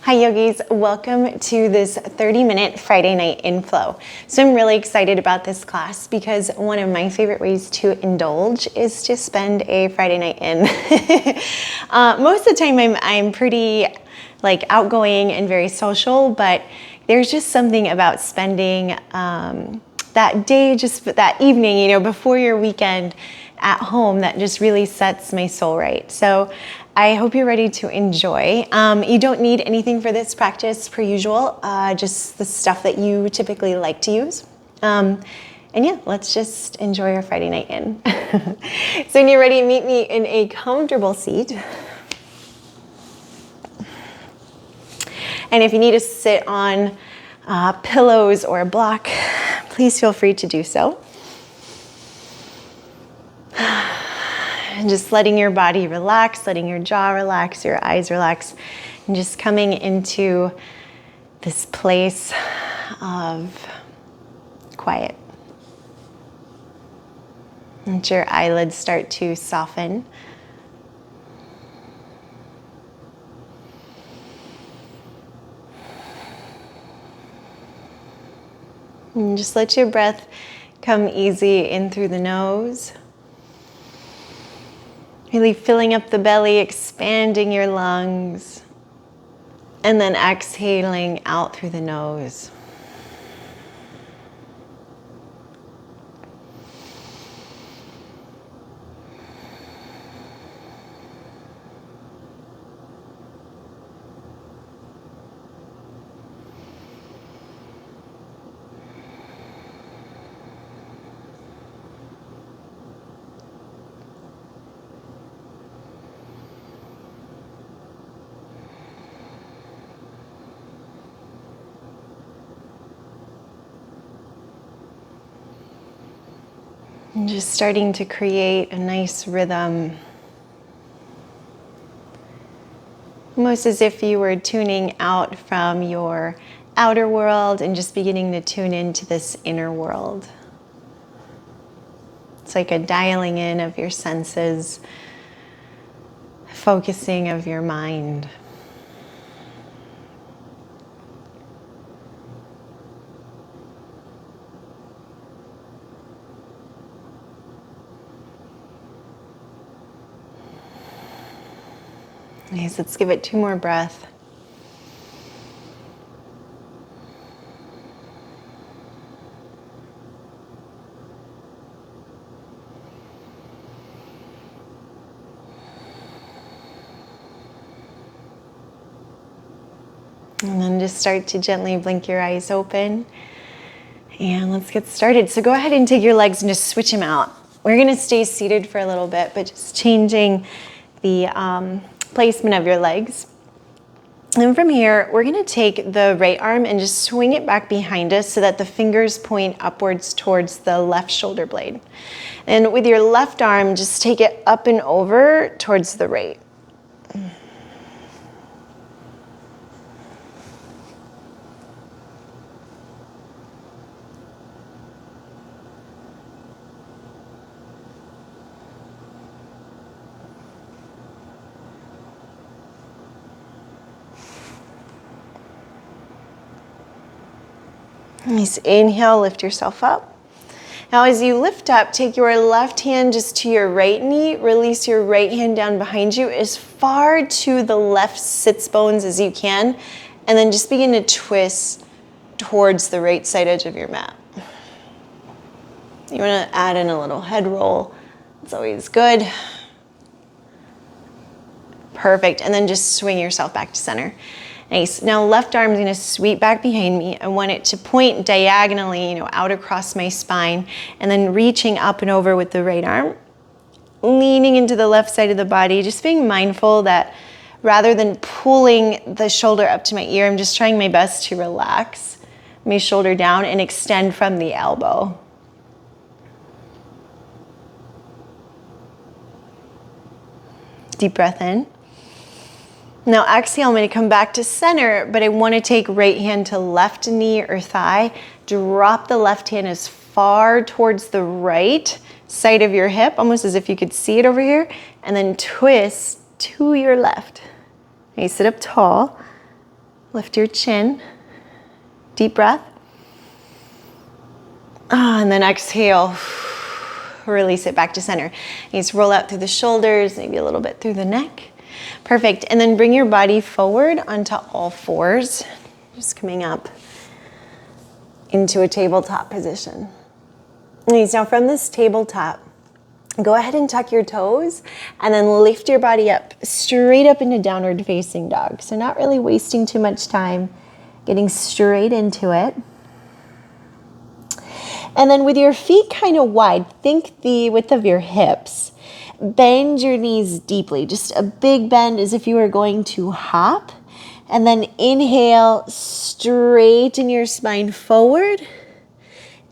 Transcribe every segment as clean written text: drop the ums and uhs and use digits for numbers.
Hi yogis, welcome to this 30-minute Friday night in flow. So I'm really excited about this class because one of my favorite ways to indulge is to spend a Friday night in. Most of the time I'm pretty outgoing and very social, but there's just something about spending that day, just that evening, before your weekend at home that just really sets my soul right. So I hope you're ready to enjoy. You don't need anything for this practice per usual, just the stuff that you typically like to use. And yeah, let's just enjoy our Friday night in. So when you're ready, meet me in a comfortable seat. And if you need to sit on pillows or a block, please feel free to do so. And just letting your body relax, letting your jaw relax, your eyes relax, and just coming into this place of quiet. Let your eyelids start to soften. And just let your breath come easy in through the nose. Really filling up the belly, expanding your lungs, and then exhaling out through the nose. And just starting to create a nice rhythm. Almost as if you were tuning out from your outer world and just beginning to tune into this inner world. It's like a dialing in of your senses, focusing of your mind. Nice, let's give it 2 more breaths. And then just start to gently blink your eyes open. And let's get started. So go ahead and take your legs and just switch them out. We're gonna stay seated for a little bit, but just changing the placement of your legs. And from here, we're gonna take the right arm and just swing it back behind us so that the fingers point upwards towards the left shoulder blade. And with your left arm, just take it up and over towards the right. Nice, inhale, lift yourself up. Now as you lift up, take your left hand just to your right knee, release your right hand down behind you as far to the left sits bones as you can, and then just begin to twist towards the right side edge of your mat. You want to add in a little head roll. It's always good. Perfect, and then just swing yourself back to center. Nice. Now left arm is going to sweep back behind me. I want it to point diagonally, out across my spine, and then reaching up and over with the right arm, leaning into the left side of the body, just being mindful that rather than pulling the shoulder up to my ear, I'm just trying my best to relax my shoulder down and extend from the elbow. Deep breath in. Now exhale, I'm going to come back to center, but I want to take right hand to left knee or thigh. Drop the left hand as far towards the right side of your hip, almost as if you could see it over here, and then twist to your left. Now you sit up tall. Lift your chin. Deep breath. And then exhale. Release it back to center. Nice, roll out through the shoulders, maybe a little bit through the neck. Perfect. And then bring your body forward onto all fours. Just coming up into a tabletop position. Nice. Now from this tabletop, go ahead and tuck your toes and then lift your body up straight up into downward facing dog. So not really wasting too much time, getting straight into it. And then with your feet kind of wide, think the width of your hips. Bend your knees deeply, just a big bend as if you were going to hop. And then inhale, straighten your spine forward.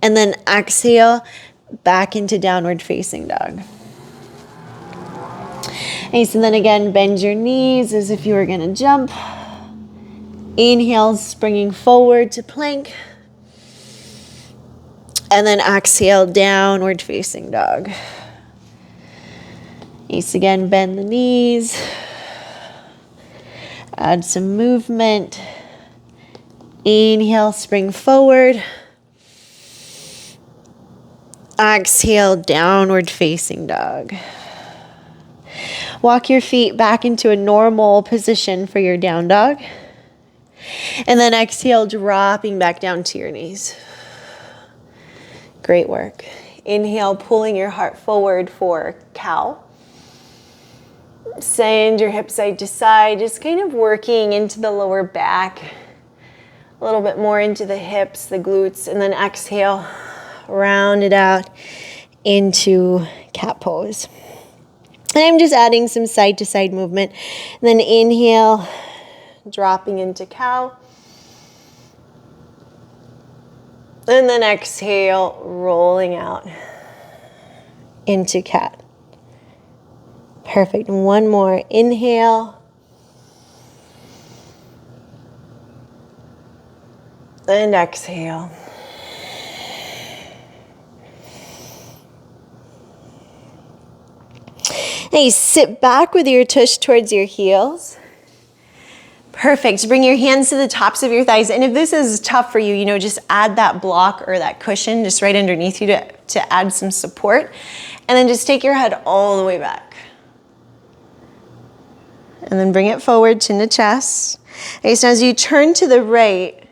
And then exhale, back into downward facing dog. Nice, and then again, bend your knees as if you were gonna jump. Inhale, springing forward to plank. And then exhale, downward facing dog. Nice, again, bend the knees. Add some movement. Inhale, spring forward. Exhale, downward facing dog. Walk your feet back into a normal position for your down dog. And then exhale, dropping back down to your knees. Great work. Inhale, pulling your heart forward for cow. Send your hips side to side, just kind of working into the lower back, a little bit more into the hips, the glutes, and then exhale, round it out into cat pose. And I'm just adding some side to side movement. And then inhale, dropping into cow. And then exhale, rolling out into cat. Perfect. One more. Inhale. And exhale. Now you sit back with your tush towards your heels. Perfect. Bring your hands to the tops of your thighs. And if this is tough for you, just add that block or that cushion just right underneath you to add some support. And then just take your head all the way back. And then bring it forward, chin to chest. Okay, so as you turn to the right,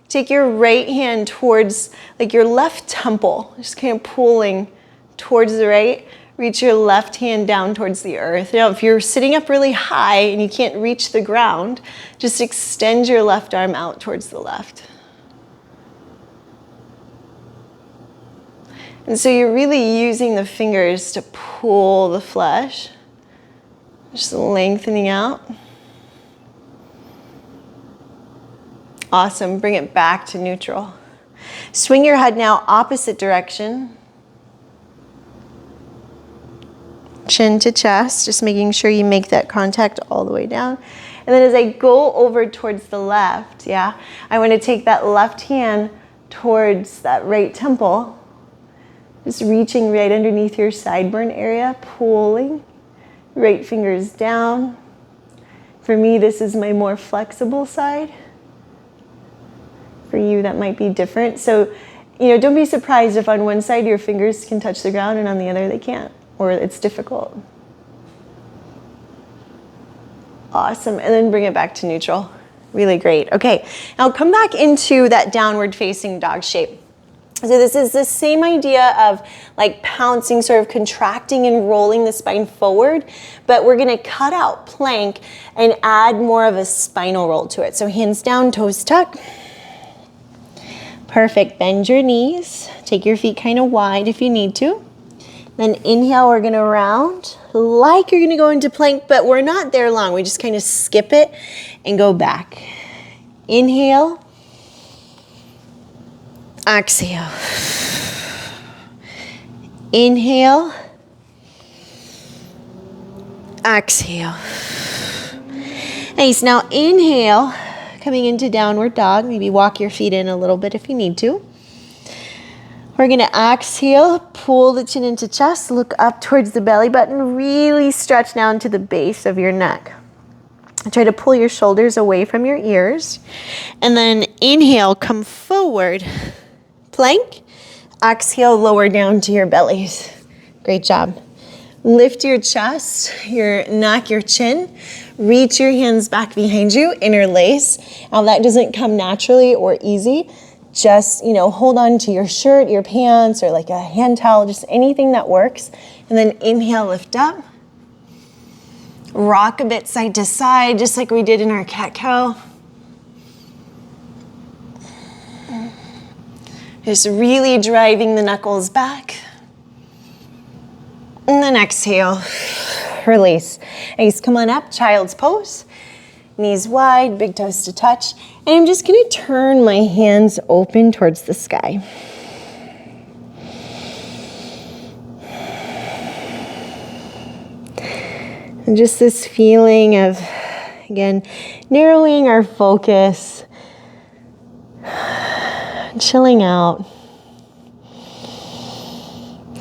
take your right hand towards like your left temple, just kind of pulling towards the right. Reach your left hand down towards the earth. Now, if you're sitting up really high and you can't reach the ground, just extend your left arm out towards the left. And so you're really using the fingers to pull the flesh, just lengthening out. Awesome. Bring it back to neutral. Swing your head now opposite direction. Chin to chest, just making sure you make that contact all the way down. And then as I go over towards the left, I want to take that left hand towards that right temple, just reaching right underneath your sideburn area, pulling, right fingers down. For me, this is my more flexible side. For you, that might be different. So, don't be surprised if on one side your fingers can touch the ground and on the other they can't. Or it's difficult. Awesome, and then bring it back to neutral. Really great. Okay, now come back into that downward facing dog shape. So this is the same idea of like pouncing, sort of contracting and rolling the spine forward, but we're gonna cut out plank and add more of a spinal roll to it. So hands down, toes tuck. Perfect, bend your knees. Take your feet kind of wide if you need to. Then inhale, we're gonna round like you're gonna go into plank, but we're not there long. We just kind of skip it and go back. Inhale, exhale. Inhale, exhale. Nice, now inhale, coming into downward dog. Maybe walk your feet in a little bit if you need to. We're gonna exhale, pull the chin into chest, look up towards the belly button, really stretch down to the base of your neck. Try to pull your shoulders away from your ears. And then inhale, come forward. Plank. Exhale, lower down to your bellies. Great job. Lift your chest, your neck, your chin. Reach your hands back behind you, interlace. Now that doesn't come naturally or easy. Just, hold on to your shirt, your pants, or like a hand towel, just anything that works. And then inhale, lift up. Rock a bit side to side, just like we did in our cat-cow. Just really driving the knuckles back. And then exhale, release. Nice, come on up, child's pose. Knees wide, big toes to touch. And I'm just gonna turn my hands open towards the sky. And just this feeling of, again, narrowing our focus, chilling out,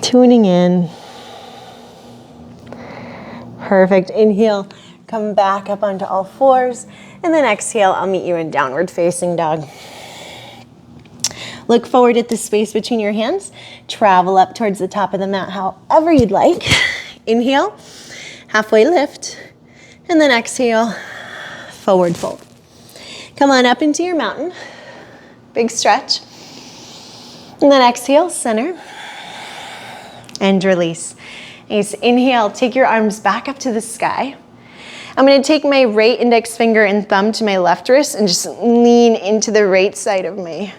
tuning in. Perfect. Inhale, come back up onto all fours. And then exhale, I'll meet you in downward facing dog. Look forward at the space between your hands. Travel up towards the top of the mat however you'd like. Inhale, halfway lift. And then exhale, forward fold. Come on up into your mountain. Big stretch. And then exhale, center. And release. Nice. Inhale, take your arms back up to the sky. I'm going to take my right index finger and thumb to my left wrist and just lean into the right side of my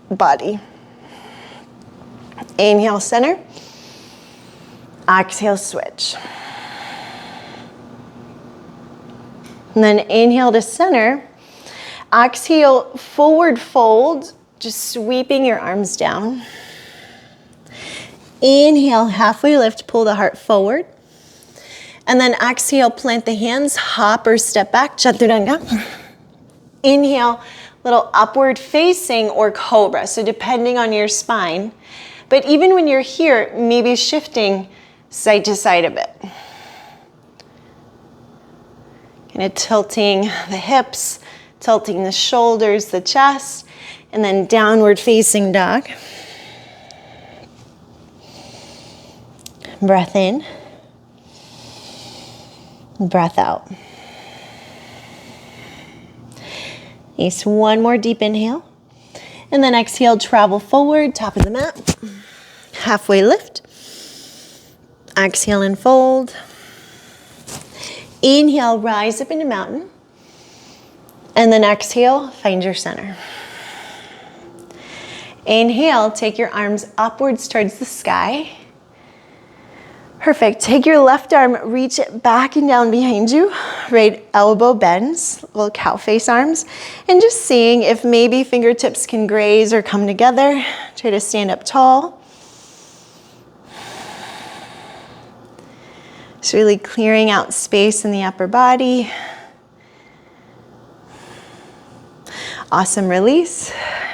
body. Inhale, center. Exhale, switch. And then inhale to center. Exhale, forward fold, just sweeping your arms down. Inhale, halfway lift, pull the heart forward. And then exhale, plant the hands, hop or step back, chaturanga. Inhale, little upward facing or cobra, so depending on your spine. But even when you're here, maybe shifting side to side a bit. Kind of tilting the hips, tilting the shoulders, the chest, and then downward facing dog. Breath in, breath out. Nice, one more deep inhale. And then exhale, travel forward, top of the mat. Halfway lift. Exhale and fold. Inhale, rise up into mountain. And then exhale, find your center. Inhale, take your arms upwards towards the sky. Perfect. Take your left arm, reach it back and down behind you. Right elbow bends, little cow face arms. And just seeing if maybe fingertips can graze or come together. Try to stand up tall. Just really clearing out space in the upper body. Awesome, release.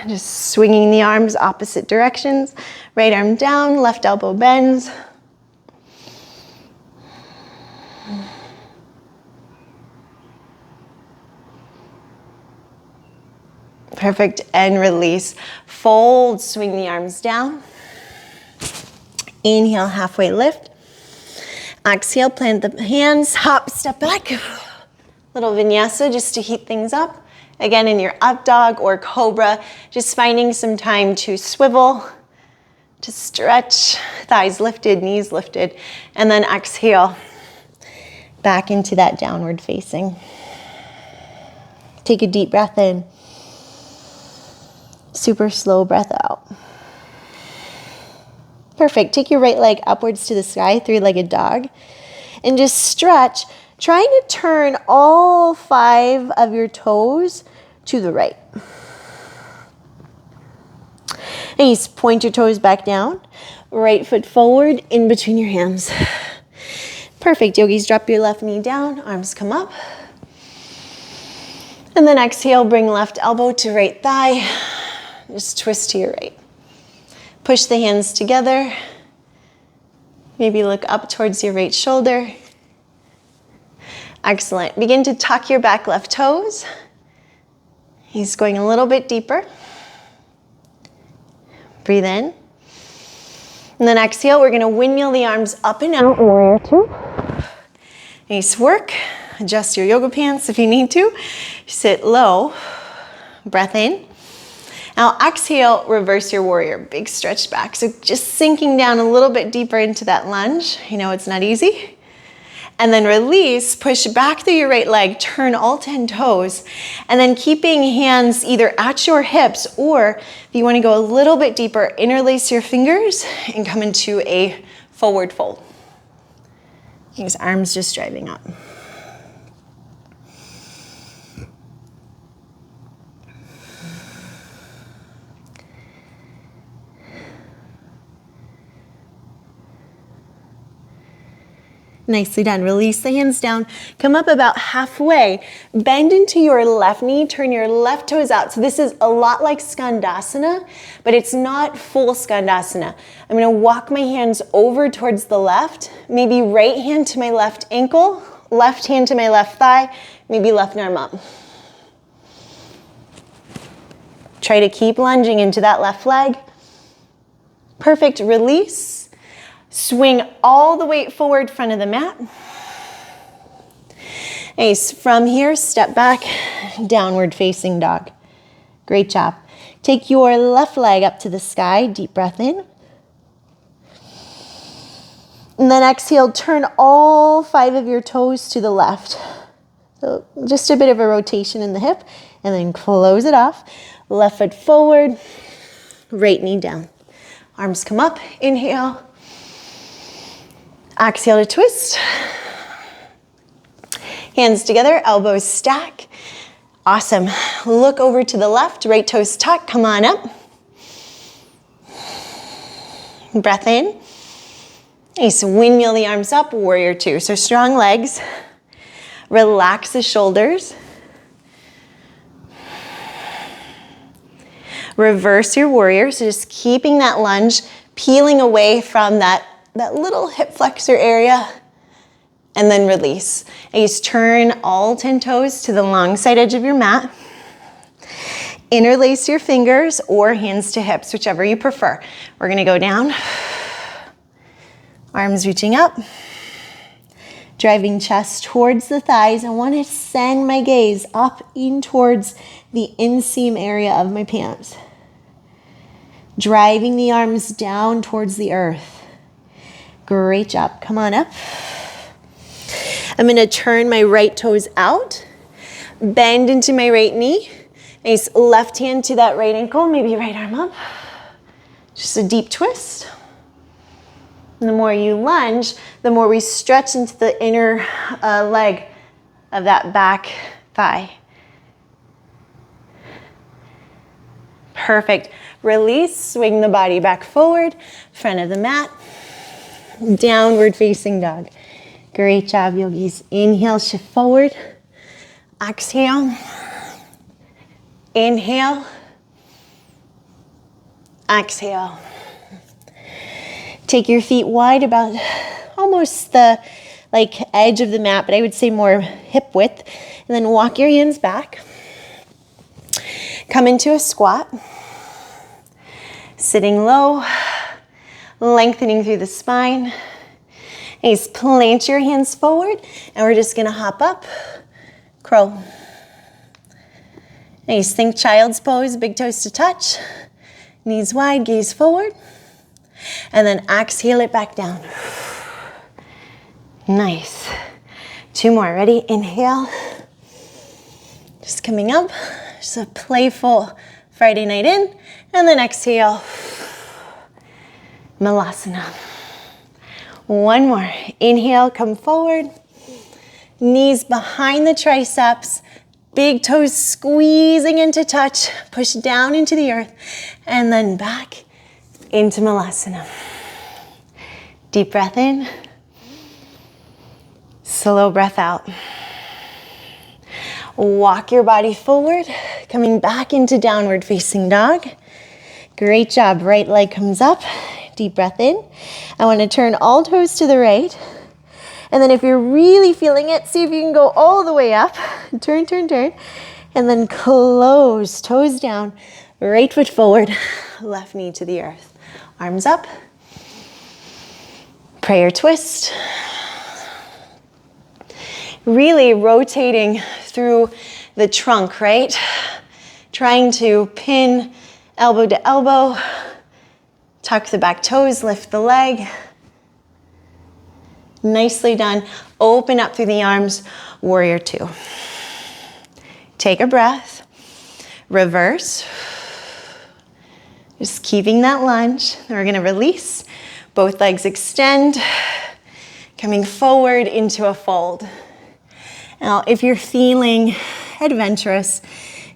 Just swinging the arms opposite directions. Right arm down, left elbow bends. Perfect, and release. Fold, swing the arms down. Inhale, halfway lift. Exhale, plant the hands, hop, step back. Little vinyasa just to heat things up. Again, in your up dog or cobra, just finding some time to swivel, to stretch, thighs lifted, knees lifted, and then exhale back into that downward facing. Take a deep breath in. Super slow breath out. Perfect. Take your right leg upwards to the sky, three-legged dog, and just stretch, trying to turn all 5 of your toes to the right. And you point your toes back down, right foot forward, in between your hands. Perfect. Yogis, drop your left knee down, arms come up. And then exhale, bring left elbow to right thigh. Just twist to your right. Push the hands together. Maybe look up towards your right shoulder. Excellent. Begin to tuck your back left toes. He's going a little bit deeper. Breathe in. And then exhale, we're gonna windmill the arms up and out, warrior two. Nice work. Adjust your yoga pants if you need to. Sit low. Breath in. Now exhale, reverse your warrior. Big stretch back. So just sinking down a little bit deeper into that lunge. You know it's not easy. And then release, push back through your right leg, turn all 10 toes, and then keeping hands either at your hips, or if you want to go a little bit deeper, interlace your fingers and come into a forward fold. These arms just driving up. Nicely done. Release the hands down. Come up about halfway. Bend into your left knee. Turn your left toes out. So this is a lot like Skandasana, but it's not full Skandasana. I'm going to walk my hands over towards the left. Maybe right hand to my left ankle, left hand to my left thigh, maybe left arm up. Try to keep lunging into that left leg. Perfect. Release. Swing all the weight forward, front of the mat. Nice. From here, step back, downward facing dog. Great job. Take your left leg up to the sky. Deep breath in. And then exhale, turn all 5 of your toes to the left. So just a bit of a rotation in the hip, and then close it off. Left foot forward, right knee down. Arms come up, inhale. Exhale to twist. Hands together, elbows stack. Awesome. Look over to the left, right toes tuck, come on up. Breath in. Nice, windmill the arms up, warrior two. So strong legs. Relax the shoulders. Reverse your warrior, so just keeping that lunge, peeling away from that little hip flexor area, and then release. And just turn all 10 toes to the long side edge of your mat. Interlace your fingers or hands to hips, whichever you prefer. We're gonna go down. Arms reaching up. Driving chest towards the thighs. I wanna send my gaze up in towards the inseam area of my pants. Driving the arms down towards the earth. Great job. Come on up. I'm going to turn my right toes out. Bend into my right knee. Nice left hand to that right ankle. Maybe right arm up. Just a deep twist. And the more you lunge, the more we stretch into the inner leg of that back thigh. Perfect. Release. Swing the body back forward. Front of the mat. Downward facing dog. Great job, yogis. Inhale, shift forward. Exhale. Inhale. Exhale. Take your feet wide, about almost the edge of the mat, but I would say more hip width. And then walk your hands back. Come into a squat. Sitting low. Lengthening through the spine. Nice, plant your hands forward, and we're just gonna hop up, crow. Nice, think child's pose, big toes to touch. Knees wide, gaze forward. And then exhale it back down. Nice. 2 more, ready? Inhale. Just coming up, just a playful Friday night in. And then exhale. Malasana. 1 more. Inhale, come forward. Knees behind the triceps. Big toes squeezing into touch. Push down into the earth. And then back into Malasana. Deep breath in. Slow breath out. Walk your body forward. Coming back into downward facing dog. Great job. Right leg comes up. Deep breath in. I want to turn all toes to the right. And then if you're really feeling it, see if you can go all the way up. Turn, turn, turn. And then close, toes down, right foot forward, left knee to the earth. Arms up. Prayer twist. Really rotating through the trunk, right? Trying to pin elbow to elbow. Tuck the back toes, lift the leg. Nicely done. Open up through the arms, warrior two. Take a breath. Reverse. Just keeping that lunge. Then we're gonna release. Both legs extend. Coming forward into a fold. Now, if you're feeling adventurous,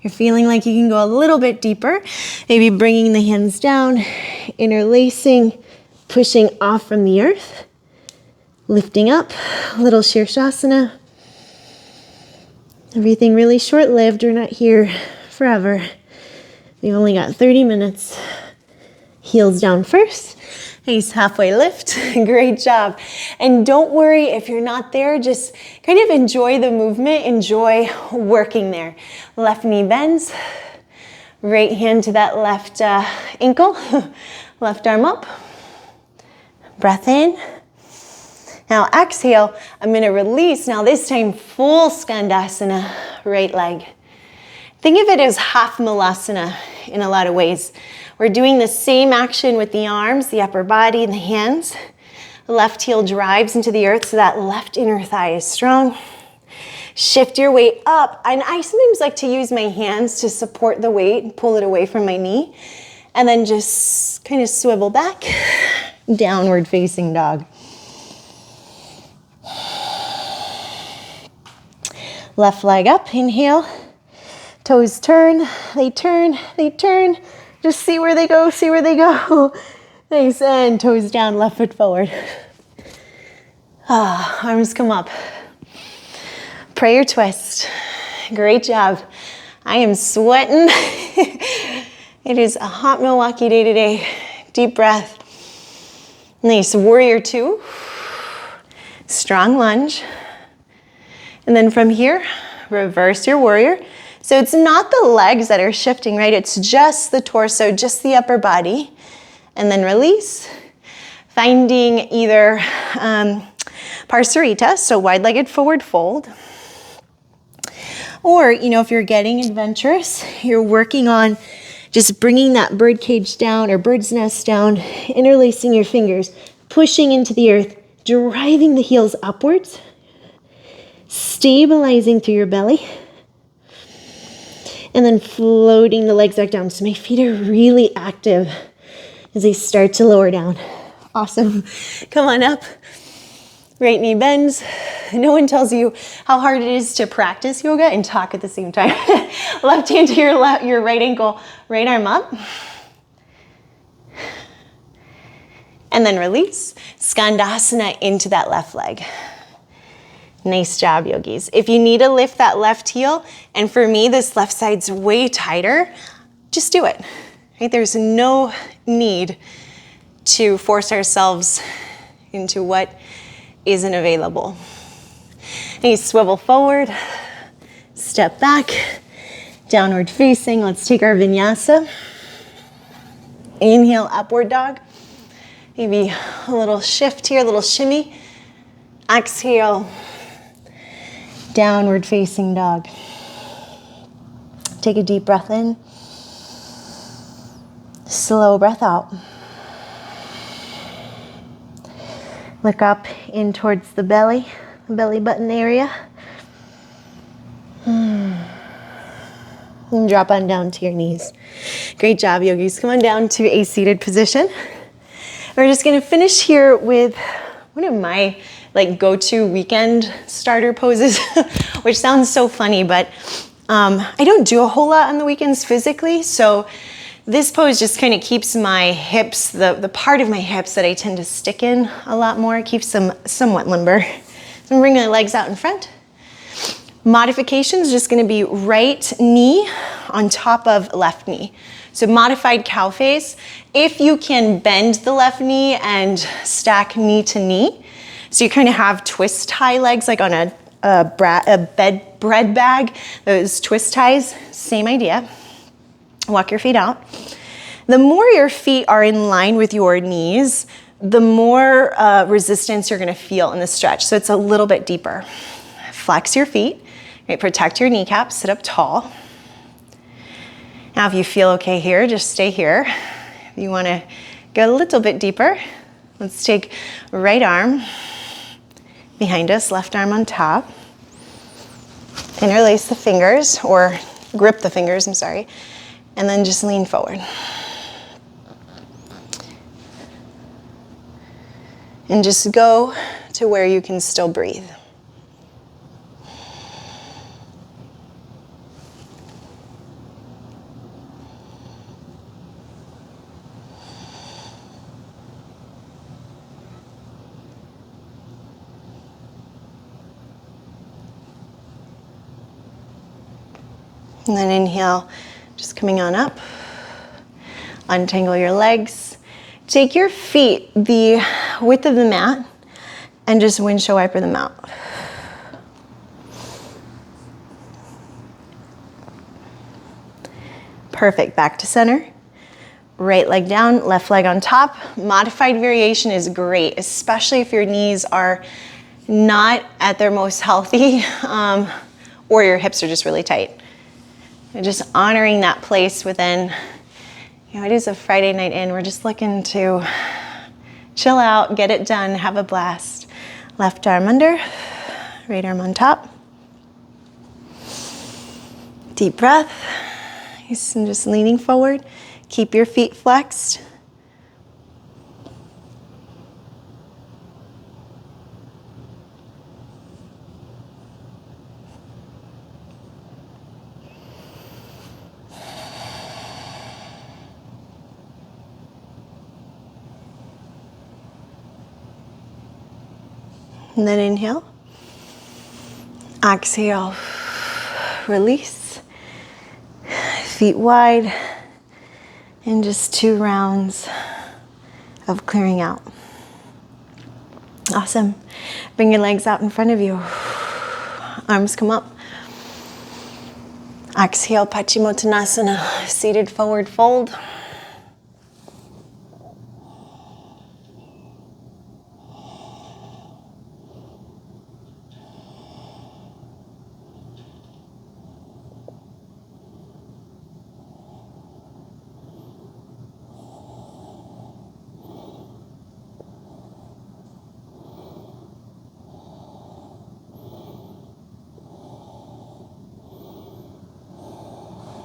you're feeling like you can go a little bit deeper, maybe bringing the hands down, interlacing, pushing off from the earth, lifting up, little Shirshasana. Everything really short-lived. We're not here forever. We've only got 30 minutes. Heels down first. Nice halfway lift. Great job. And don't worry if you're not there. Just kind of enjoy the movement. Enjoy working there. Left knee bends. Right hand to that left ankle. Left arm up. Breath in. Now exhale. I'm going to release. Now this time full Skandasana. Right leg. Think of it as half Malasana in a lot of ways. We're doing the same action with the arms, the upper body, and the hands. The left heel drives into the earth so that left inner thigh is strong. Shift your weight up. And I sometimes like to use my hands to support the weight and pull it away from my knee. And then just kind of swivel back. Downward facing dog. Left leg up, inhale. Toes turn, they turn, they turn. Just see where they go, see where they go. Nice, and toes down, left foot forward. Arms come up. Prayer twist. Great job. I am sweating. It is a hot Milwaukee day today. Deep breath. Nice, warrior two. Strong lunge. And then from here, reverse your warrior. So it's not the legs that are shifting, right? It's just the torso, just the upper body. And then release. Finding either Parsarita, so wide-legged forward fold. Or, if you're getting adventurous, you're working on just bringing that bird cage down or bird's nest down, interlacing your fingers, pushing into the earth, driving the heels upwards, stabilizing through your belly. And then floating the legs back down. So my feet are really active as they start to lower down. Awesome. Come on up. Right knee bends. No one tells you how hard it is to practice yoga and talk at the same time. Left hand to your right ankle, right arm up. And then release. Skandasana into that left leg. Nice job, yogis. If you need to lift that left heel, and for me, this left side's way tighter, just do it. Right? There's no need to force ourselves into what isn't available. And you swivel forward, step back, downward facing. Let's take our vinyasa. Inhale, upward dog. Maybe a little shift here, a little shimmy. Exhale. Downward facing dog. Take a deep breath in. Slow breath out. Look up in towards the belly button area. And drop on down to your knees. Great job, yogis. Come on down to a seated position. We're just gonna finish here with one of my go-to weekend starter poses, which sounds so funny, but I don't do a whole lot on the weekends physically, so this pose just kind of keeps my hips, the part of my hips that I tend to stick in a lot more, keeps them somewhat limber. So I'm bringing my legs out in front. Modification is just gonna be right knee on top of left knee. So modified cow face. If you can bend the left knee and stack knee to knee, So you kind of have twist tie legs like on a bread bag, those twist ties, same idea. Walk your feet out. The more your feet are in line with your knees, the more resistance you're gonna feel in the stretch. So it's a little bit deeper. Flex your feet, right? Protect your kneecaps, sit up tall. Now if you feel okay here, just stay here. If you wanna go a little bit deeper, let's take right arm behind us, left arm on top. Interlace the fingers, or grip the fingers, I'm sorry, and then just lean forward. And just go to where you can still breathe. And then inhale, just coming on up. Untangle your legs. Take your feet the width of the mat and just windshield wiper them out. Perfect, back to center. Right leg down, left leg on top. Modified variation is great, especially if your knees are not at their most healthy or your hips are just really tight. And just honoring that place within, you know, it is a Friday night in. We're just looking to chill out, get it done, have a blast. Left arm under, right arm on top. Deep breath. And just leaning forward. Keep your feet flexed. And then inhale, exhale, release, feet wide, and just 2 rounds of clearing out. Awesome. Bring your legs out in front of you. Arms come up. Exhale, Paschimottanasana, seated forward fold.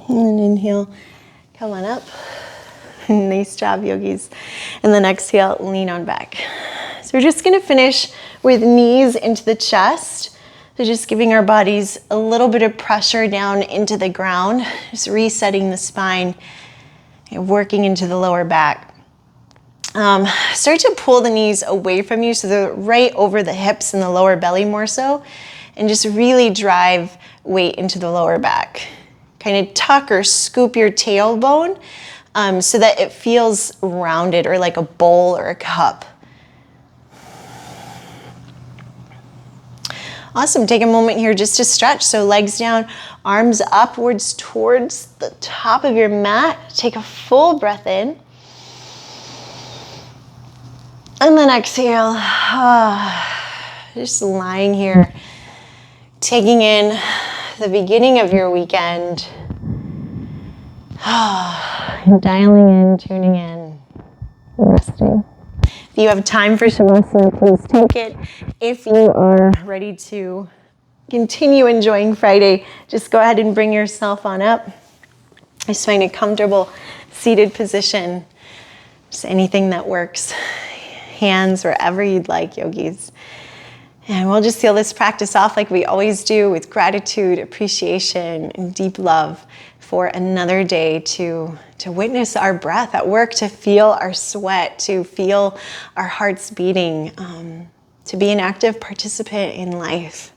And then inhale, come on up. Nice job, yogis. And then exhale, lean on back. So we're just gonna finish with knees into the chest. So just giving our bodies a little bit of pressure down into the ground, just resetting the spine and working into the lower back. Start to pull the knees away from you so they're right over the hips and the lower belly more so, and just really drive weight into the lower back. Kind of tuck or scoop your tailbone so that it feels rounded or like a bowl or a cup. Awesome, take a moment here just to stretch. So legs down, arms upwards towards the top of your mat. Take a full breath in. And then exhale. Just lying here, taking in the beginning of your weekend. Dialing in, tuning in, resting. If you have time for Shavasana, please take it. If you are ready to continue enjoying Friday, just go ahead and bring yourself on up. Just find a comfortable seated position. Just anything that works. Hands wherever you'd like, yogis. And we'll just seal this practice off like we always do, with gratitude, appreciation, and deep love for another day to witness our breath at work, to feel our sweat, to feel our hearts beating, to be an active participant in life.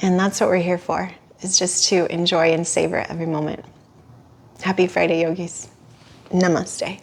And that's what we're here for, is just to enjoy and savor every moment. Happy Friday, yogis. Namaste.